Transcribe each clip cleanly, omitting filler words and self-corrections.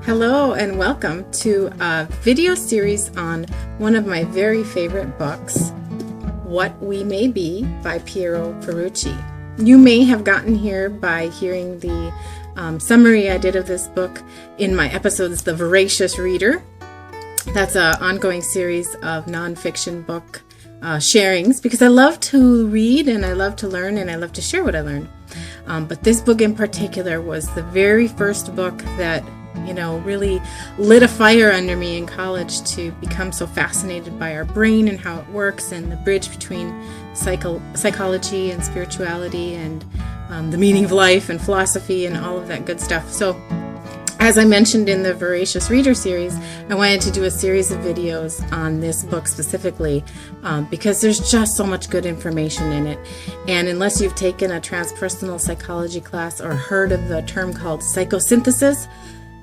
Hello and welcome to a video series on one of my very favorite books, What We May Be by Piero Ferrucci. You may have gotten here by hearing the summary I did of this book in my episodes, The Voracious Reader. That's an ongoing series of nonfiction book sharings because I love to read and I love to learn and I love to share what I learn. But this book in particular was the very first book that really lit a fire under me in college to become so fascinated by our brain and how it works and the bridge between psychology and spirituality and the meaning of life and philosophy and all of that good stuff. So as I mentioned in the Voracious Reader series, I wanted to do a series of videos on this book specifically because there's just so much good information in it. And unless you've taken a transpersonal psychology class or heard of the term called psychosynthesis,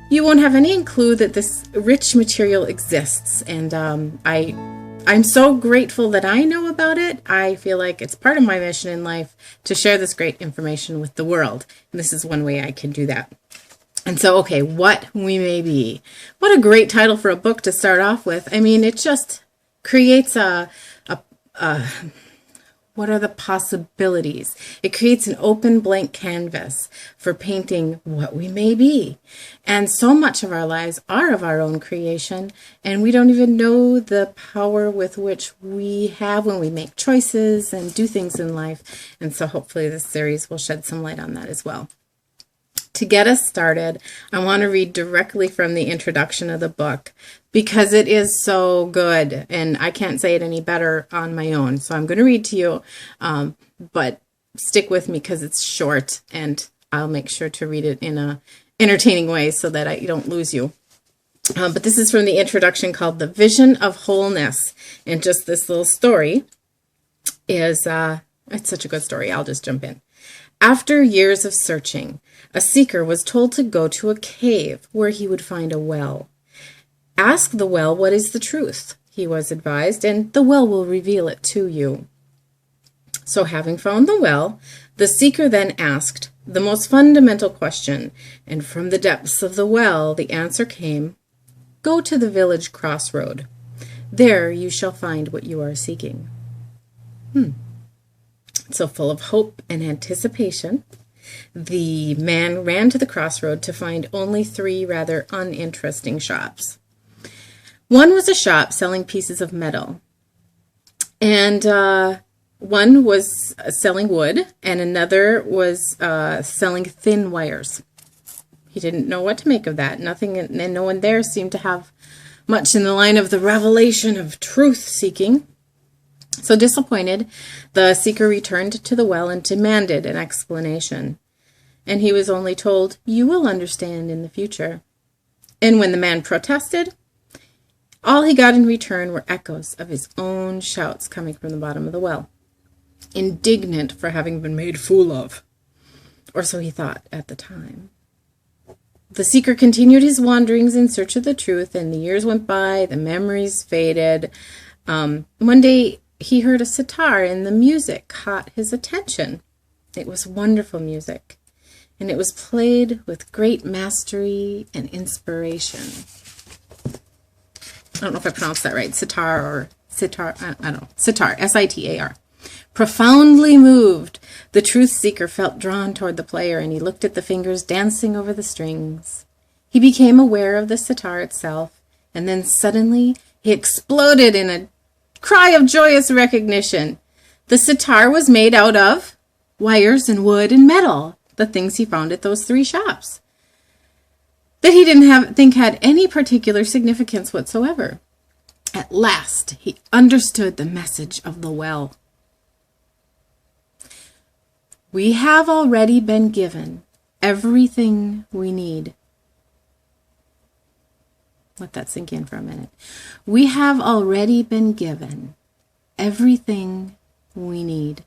you won't have any clue that this rich material exists. And I'm so grateful that I know about it. I feel like it's part of my mission in life to share this great information with the world. And this is one way I can do that. And so, okay, What We May Be. What a great title for a book to start off with. I mean, it just creates what are the possibilities? It creates an open blank canvas for painting what we may be. And so much of our lives are of our own creation, and we don't even know the power with which we have when we make choices and do things in life. And so hopefully this series will shed some light on that as well. To get us started, I want to read directly from the introduction of the book because it is so good and I can't say it any better on my own. So I'm going to read to you, but stick with me because it's short and I'll make sure to read it in a entertaining way so that I don't lose you. But this is from the introduction called The Vision of Wholeness. And just this little story is, it's such a good story. I'll just jump in. After years of searching, a seeker was told to go to a cave where he would find a well. Ask the well what is the truth, he was advised, and the well will reveal it to you. So having found the well, the seeker then asked the most fundamental question, and from the depths of the well the answer came, go to the village crossroad. There you shall find what you are seeking. So full of hope and anticipation, the man ran to the crossroad to find only three rather uninteresting shops. One was a shop selling pieces of metal, and one was selling wood, and another was selling thin wires. He didn't know what to make of that. Nothing, and no one there seemed to have much in the line of the revelation of truth-seeking. So disappointed, the seeker returned to the well and demanded an explanation. And he was only told, you will understand in the future. And when the man protested, all he got in return were echoes of his own shouts coming from the bottom of the well, indignant for having been made fool of. Or so he thought at the time. The seeker continued his wanderings in search of the truth, and the years went by, the memories faded. One day, he heard a sitar, and the music caught his attention. It was wonderful music, and it was played with great mastery and inspiration. I don't know if I pronounced that right, sitar, I don't know, sitar, S-I-T-A-R. Profoundly moved, the truth seeker felt drawn toward the player, and he looked at the fingers dancing over the strings. He became aware of the sitar itself, and then suddenly he exploded in a cry of joyous recognition. The sitar was made out of wires and wood and metal, the things he found at those three shops, that he didn't think had any particular significance whatsoever. At last, he understood the message of the well. We have already been given everything we need. Let that sink in for a minute. We have already been given everything we need.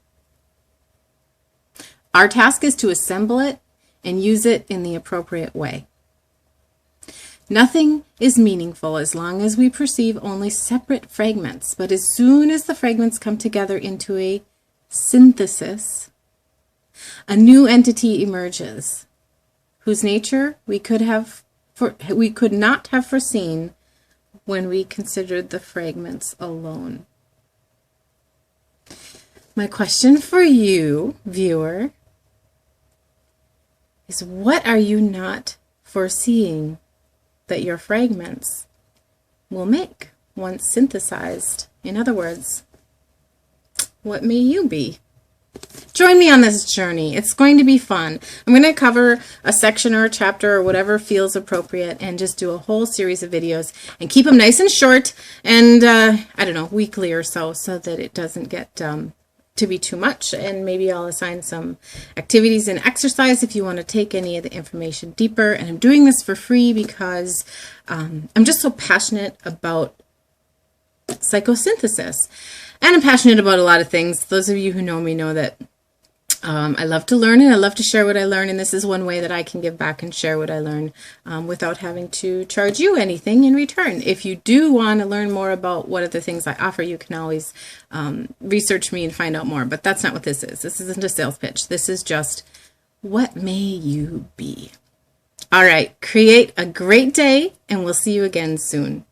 Our task is to assemble it and use it in the appropriate way. Nothing is meaningful as long as we perceive only separate fragments, but as soon as the fragments come together into a synthesis, a new entity emerges, whose nature we could have we could not have foreseen when we considered the fragments alone. My question for you, viewer, is what are you not foreseeing that your fragments will make once synthesized? In other words, what may you be? Join me on this journey. It's going to be fun. I'm going to cover a section or a chapter or whatever feels appropriate and just do a whole series of videos and keep them nice and short and, I don't know, weekly or so that it doesn't get to be too much. And maybe I'll assign some activities and exercise if you want to take any of the information deeper. And I'm doing this for free because I'm just so passionate about psychosynthesis. And I'm passionate about a lot of things. Those of you who know me know that I love to learn and I love to share what I learn. And this is one way that I can give back and share what I learn without having to charge you anything in return. If you do want to learn more about what are the things I offer, you can always research me and find out more. But that's not what this is. This isn't a sales pitch. This is just what may you be. All right. Create a great day and we'll see you again soon.